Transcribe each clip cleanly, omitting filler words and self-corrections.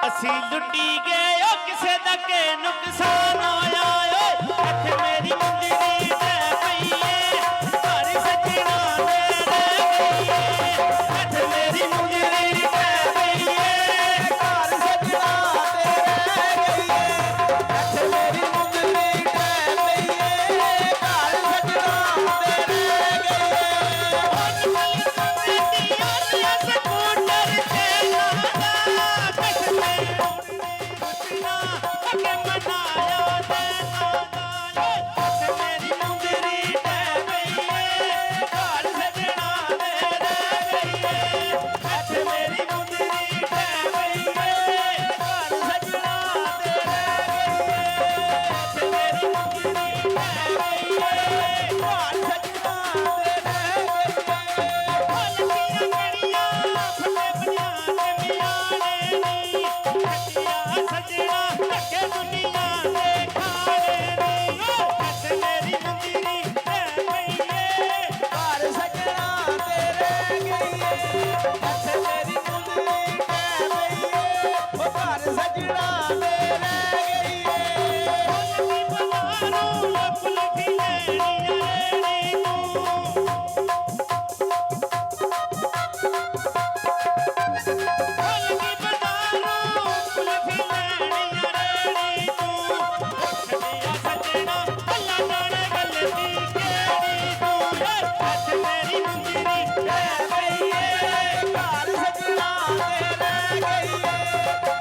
ਅਸੀਂ ਲੁੱਟੀ ਗਏ ਓ ਕਿਸੇ ਦਾ ਕੇ ਨੁਕਸਾਨ ਆਇਆ ਓਏ ਇੱਥੇ ਮੇਰੀ ਮੁੰਦਰੀ ਲੈ ਪਈਏ ਘਰ ਸੱਜਣਾ ਦੇ ਰਹਿ ਗਈਏ ਇੱਥੇ ਮੇਰੀ ਮੁੰਦਰੀ ਲੈ ਪਈਏ ਘਰ ਸੱਜਣਾ ਤੇ ਰਹਿ ਗਈਏ ਇੱਥੇ ਮੇਰੀ ਮੁੰਦਰੀ ਲੈ ਪਈਏ ਘਰ ਸੱਜਣਾ ਤੇ ਰਹਿ ਗਈਏ ਸਕੂਟਰ ਤੇ ਲਾਦਾ ਕਸ਼ਮੇ ਮੁੰਦਰੀ ਅੱਗੇ ਮਨਾਇਆ ਤੇ ਲਾਦਾ ਇੱਥੇ ਮੇਰੀ ਮੁੰਦਰੀ ਲੈ ਪਈਏ ਘਰ ਸੱਜਣਾ ਦੇ ਰਹਿ ਗਈਏ ਇੱਥੇ ਮੇਰੀ ਮੁੰਦਰੀ ਲੈ ਪਈਏ ਘਰ ਸੱਜਣਾ ਦੇ ਰਹਿ ਗਈਏ ਇੱਥੇ ਮੇਰੀ ਮੁੰਦਰੀ ਲੈ ਪਈਏ ਘਰ ਸੱਜਣਾ ਦੇ ਰਹਿ ਗਈਏ ਫੁੱਲੇ ਬਣੀਆਂ ਤੇ ਮਿਆਣੇ ਨੀ ਖੱਟੀਆਂ ਸੱਜਣਾ ਧੱਕੇ ਦੁਨੀਆ ਦੇ ਖਾਣੇ ਨੀ ਇੱਥੇ ਮੇਰੀ ਮੁੰਦਰੀ ਲੈ ਪਈਏ ਘਰ ਸੱਜਣਾ ਤੇ ਰਹਿ ਗਈਏ ਇੱਥੇ ਮੇਰੀ ਮੁੰਦਰੀ ਲੈ ਪਈਏ ਉਹ ਘਰ ਸੱਜਣਾ ਤੇ ਰਹਿ ਗਈਏ ਬਜ਼ਾਰੋਂ ਫੁੱਲ ਵੀ ਲੈਣੀ ਰੇੜੀ ਤੂੰ ਬਜ਼ਾਰੋਂ ਫੁੱਲ ਵੀ ਲੈਣੀ ਰੇੜੀ ਤੂੰ ਛੱਡਿਆ ਸੱਜਣਾ ਅੱਲਾ ਜਾਣੇ ਗੱਲ ਦੀ ਕਿਹੜੀ ਤੂੰ ਇੱਥੇ ਮੇਰੀ ਮੁੰਦਰੀ ਲੈ ਪਈਏ ਘਰ ਸੱਜਣਾ ਤੇ ਰਹਿ ਗਈਏ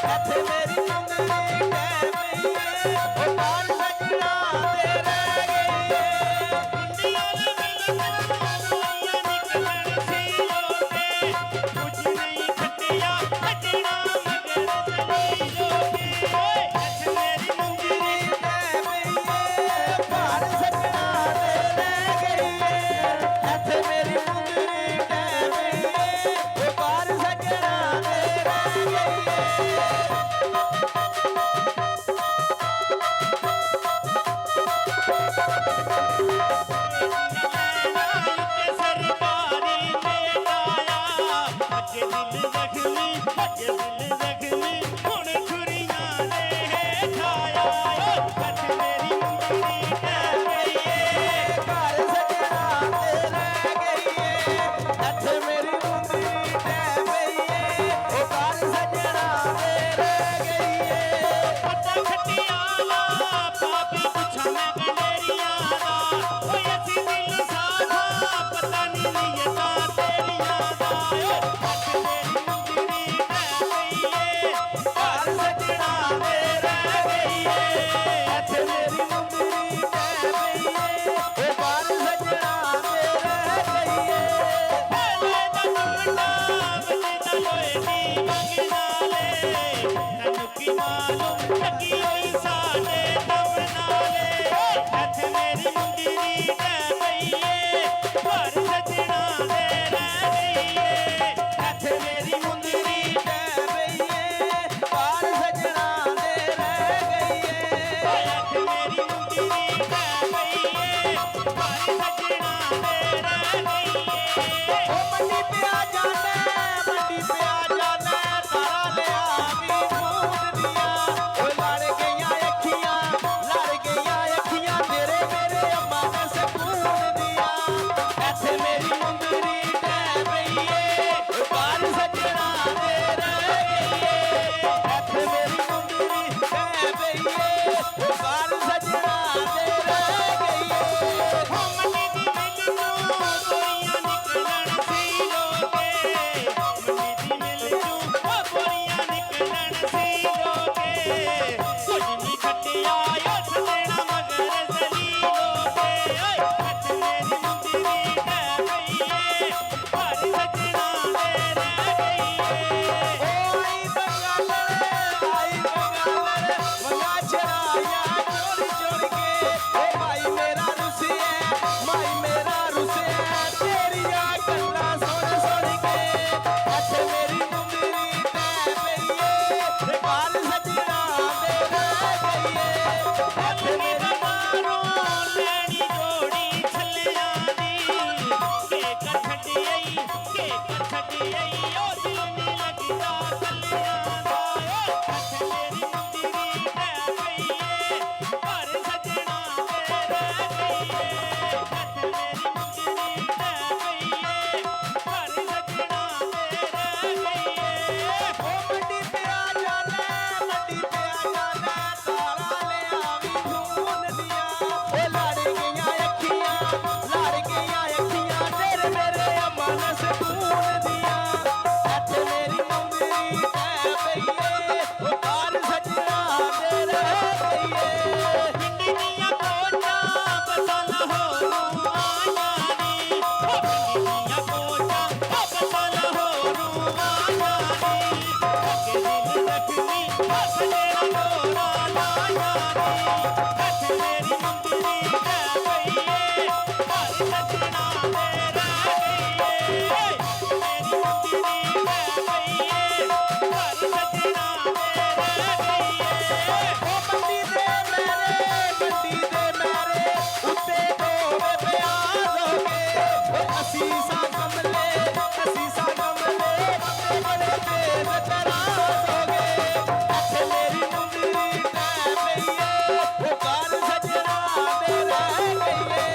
ਇੱਥੇ ਮੇਰੀ ਮੁੰਦਰੀ ਲੈ ਪਈਏ ਉਹ ਘਰ ਸੱਜਣਾ ਤੇ ਰਹਿ ਗਈਏ ਕੁੰਡੀਆਂ ਲੱਗੀਆਂ ਗੋਲੀਆਂ ਨਿਕਲਣ ਸੀ ਲੋਕੇ ਕੁਝ ਨਹੀਂ ਖੱਟਿਆ ਸੱਜਣਾ ਮਗਰ ਚਲੀ ਲੋਕੇ ਓਏ ਇੱਥੇ ਮੇਰੀ ਮੁੰਦਰੀ ਲੈ ਪਈਏ ਘਰ ਸੱਜਣਾ ਤੇ ਰਹਿ ਗਈਏ ਇੱਥੇ ਮੇਰੀ ਮੁੰਦਰੀ ਲੈ ਪਈਏ ਉਹ ਘਰ ਸੱਜਣਾ ਤੇ ਰਹਿ ਗਈਏ ਸਰਕਾਰੀ ਮੇਟਾਇਆ ਅੱਗੇ ਦਿਲ ਜ਼ਖਮੀ ਹੁਣ ਛੁਰੀਆਂ ਦੇ ਹੇਠਾਇਆ ਇੱਥੇ ਮੇਰੀ ਮੁੰਦਰੀ ਲੈ ਪਈਏ ਘਰ ਸੱਜਣਾ ਤੇ ਰਹਿ ਗਈਏ ਇੱਥੇ ਮੇਰੀ ਮੁੰਦਰੀ ਲੈ ਪਈਏ ਉਹ ਘਰ ਸੱਜਣਾ ਤੇ ਰਹਿ ਗਈਏ ਪੱਤਾ ਖੱਟਿਆਲਾ ਪਾਪੀ ਪੁੱਛਾਂ ਮੈਂ ਗੰਡੇਰੀਆਂ ਦਾ ਓਏ ਅਸੀਂ ਦਿਲ ਸਾਧਾ ਪਤਾ ਨਹੀਂ ਨੀਅਤਾਂ ਤੇਰੀਆਂ ਦਾ ਇੱਥੇ ਮੇਰੀ ਮੁੰਦਰੀ ਲੈ ਪਈਏ ਘਰ ਸੱਜਣਾ ਤੇ ਰਹਿ ਗਈਏ ਇੱਥੇ ਮੇਰੀ ਮੁੰਦਰੀ ਲੈ ਪਈਏ ਉਹ ਘਰ ਸੱਜਣਾ ਤੇ ਰਹਿ ਗਈਏ ਵੇਲੇ ਦਾ ਟੁੱਟਾ ਵੱਜਦਾ ਲੋਏ ਦੀ ਮੰਗ ਨਾਲੇ ਤੈਨੂੰ ਕੀ ਮਾਲੂਮ ਲੱਗੀ ਹੋਈ ਸਾਡੇ ਦਮ ਨਾਲੇ ਇੱਥੇ ਮੇਰੀ ਮੁੰਦਰੀ ਲੈ ਪਈਏ ਘਰ ਸੱਜਣਾ ਦੇ ਰਹਿ ਗਈਏ ਇੱਥੇ ਮੇਰੀ ਮੁੰਦਰੀ ਲੈ ਪਈਏ ਘਰ ਸੱਜਣਾ ਤੇ ਰਹਿ ਗਈਏ ਇੱਥੇ ਮੇਰੀ ਮੁੰਦਰੀ ਲੈ ਪਈਏ ਘਰ ਸੱਜਣਾ ਦੇ ਰਹਿ ਗਈਏ ਉਹ ਮੰਡੀ ਪਿਆ ਜਾਣਾ ਤਾਰਾ ਲਿਆ ਵੀ ਮੂੰਹ ਦੀਆਂ ਉਹ ਲੜ ਗਈਆਂ ਅੱਖੀਆਂ ਤੇਰੇ ਮੇਰੇ ਅੰਮਾ ਦੇ ਸਕੂਨ ਦੀਆਂ ਇੱਥੇ ਮੇਰੀ ਮੁੰਦਰੀ ਲੈ ਪਈਏ ਘਰ ਸੱਜਣਾ ਤੇ ਰਹਿ ਗਈਏ ਇੱਥੇ ਮੇਰੀ ਮੁੰਦਰੀ ਲੈ ਪਈਏ ਘਰ ਸੱਜਣਾ ਤੇ ਰਹਿ ਗਈਏ ਮੰਡੀ ਦੀ ਮਿਲ ਨੂੰ ਗੋਲੀਆਂ ਨਿਕਲਣ ਸੀ ਲੋਕੇ ਮੰਡੀ ਦੀ ਮਿਲ ਨੂੰ ਗੋਲੀਆਂ ਨਿਕਲਣ ਸੀ ਲੋਕੇ ਕੁਝ ਨਹੀਂ ਖੱਟਿਆ ਓ ਸੱਜਣਾ ਮਗਰ ਚਲੀ ਲੋਕੇ ਓਏ ਇੱਥੇ ਮੇਰੀ ਮੁੰਦਰੀ ਲੈ ਪਈਏ ਘਰ ਸੱਜਣਾ ਦੇ ਰਹਿ ਗਈਏ ਆਈ ਬੰਗਾਲਰ ਮੰਗਾ ਚਰਾਇਆ ਚੋਰੀ ਚੋਰੀ ਕੇ ਓ ਭਾਈ ਮੇਰਾ ਰੁਸਿਆ ਤੇਰੀਆਂ ਗੱਲਾਂ ਸੁਣ ਸੁਣ ਕੇ ਇੱਥੇ ਮੇਰੀ ਮੁੰਦਰੀ ਲੈ ਪਈਏ ਘਰ ਸੱਜਣਾ ਤੇ ਰਹਿ ਗਈਏ ਇੱਥੇ ਮੇਰੀ ਬਾਹਰੋਂ ਲੈਣੀ ਜੋੜੀ ਛੱਲਿਆਂ ਦੀ ਕੇ ਕਰ ਛੱਡੀ ਓ ਦਿਲ ਨਹੀਂ ਲੱਗਦਾ ਮੇਰੀ ਮੁੰਦਰੀ ਰਹਿ ਪਈਏ ਘਰ ਸਜਣਾ ਦੇ ਰਹਿ ਗਈਏ ਮੇਰੀ ਮੁੰਦਰੀ ਰਹਿ ਪਈਏ ਘਰ ਸਜਣਾ ਦੇ ਰਹਿ ਗਈਏ ਉਹ ਮੰਡੀ ਦੇ ਮੇਰੇ ਉੱਤੇ ਦੋਵੇਂ ਪਿਆਰ ਹੋ ਗਏ ਉਹ ਅਸੀਸਾਂ ਕਮਲੇ ਬੰਦੇ ਬੜੇ ਤੇਜ਼ ਤਰਾਜ਼ ਹੋ ਗਏ ਇੱਥੇ ਮੇਰੀ ਮੁੰਦਰੀ ਰਹਿ ਪਈਏ ਉਹ ਘਰ ਸਜਣਾ ਦੇ ਰਹਿ ਗਈਏ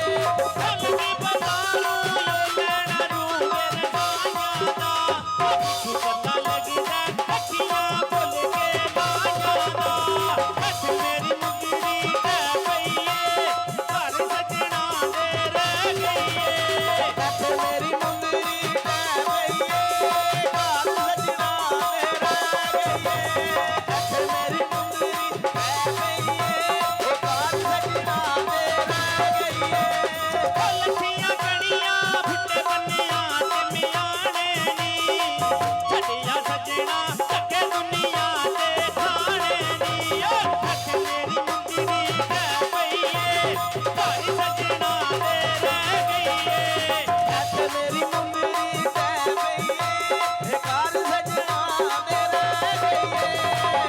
ਚੱਲਦੀ ਬਜ਼ਾਰੋਂ ਲੈਣਾ ਰੂਵੇ ਰਜਾਈਆਂ ਦਾ ਸੁਪਨਾ ਲੱਗਦਾ ਅੱਖੀਆਂ ਭੁੱਲ ਕੇ ਮਾਇਆ ਦਾ ਹੱਥ ਮੇਰੀ ਮੁੰਦਰੀ ਰਹਿ ਪਈਏ ਘਰ ਸਜਣਾ ਦੇ ਰਹਿ ਗਈਏ ਇੱਥੇ ਮੇਰੀ ਮੁੰਦਰੀ ਰਹਿ ਪਈਏ ਘਰ ਸਜਣਾ ਦੇ ਰਹਿ ਗਈਏ ਇੱਥੇ ਮੇਰੀ ਮੁੰਦਰੀ ਰਹਿ ਪਈਏ ਉਹ ਘਰ ਸਜਣਾ ਦੇ ਰਹਿ ਗਈਏ ਉਹ ਲੱਠੀਆਂ ਕਣੀਆਂ ਫੁੱਟੇ ਬੰਨਿਆਂ ਤੇ ਮਿਆਣੇ ਨੀ ਛੱਡਿਆ ਸਜਣਾ ਧੱਕੇ ਦੁਨੀਆ ਦੇ ਖਾਣੇ ਨੀ ਓ ਹੱਥ ਮੇਰੀ ਮੁੰਦਰੀ ਰਹਿ ਪਈਏ ਘਰ ਸਜਣਾ ਦੇ ਰਹਿ ਗਈਏ ਇੱਥੇ ਮੇਰੀ ਮੁੰਦਰੀ ਰਹਿ ਪਈਏ ਘਰ ਸਜਣਾ ਦੇ ਰਹਿ ਗਈਏ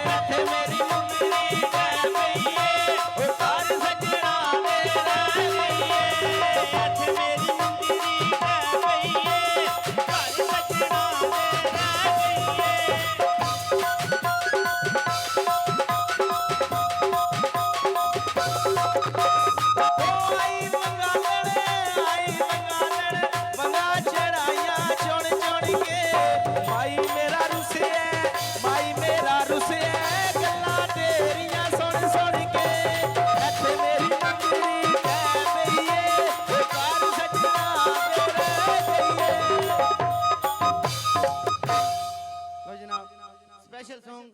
ਇੱਥੇ ਮੇਰੀ ਮੁੰਦਰੀ ਰਹਿ ਪਈਏ ਉਹ ਘਰ ਸਜਣਾ ਦੇ ਰਹਿ ਗਈਏ ਇੱਥੇ ਮੇਰੀ ਮੁੰਦਰੀ ਰਹਿ ਪਈਏ ਘਰ ਸਜਣਾ ਦੇ ਰਹਿ ਗਈਏ ਆਈ ਮੰਗਾਲਣ ਮੰਗਾ ਚੜਾਈਆਂ ਚੁਣ ਚੁਣ ਕੇ ਮਾਈ ਮੇਰਾ ਰੁਸਿਆ ਗੱਲਾਂ ਤੇਰੀਆਂ ਸੁਣ ਸੁਣ ਕੇ ਇੱਥੇ ਮੇਰੀ ਮੁੰਦਰੀ ਰਹਿ ਪਈਏ ਉਹ ਘਰ ਸਜਣਾ ਦੇ ਰਹਿ ਗਈਏ ਲੋ ਜਨਾਬ ਸਪੈਸ਼ਲ Song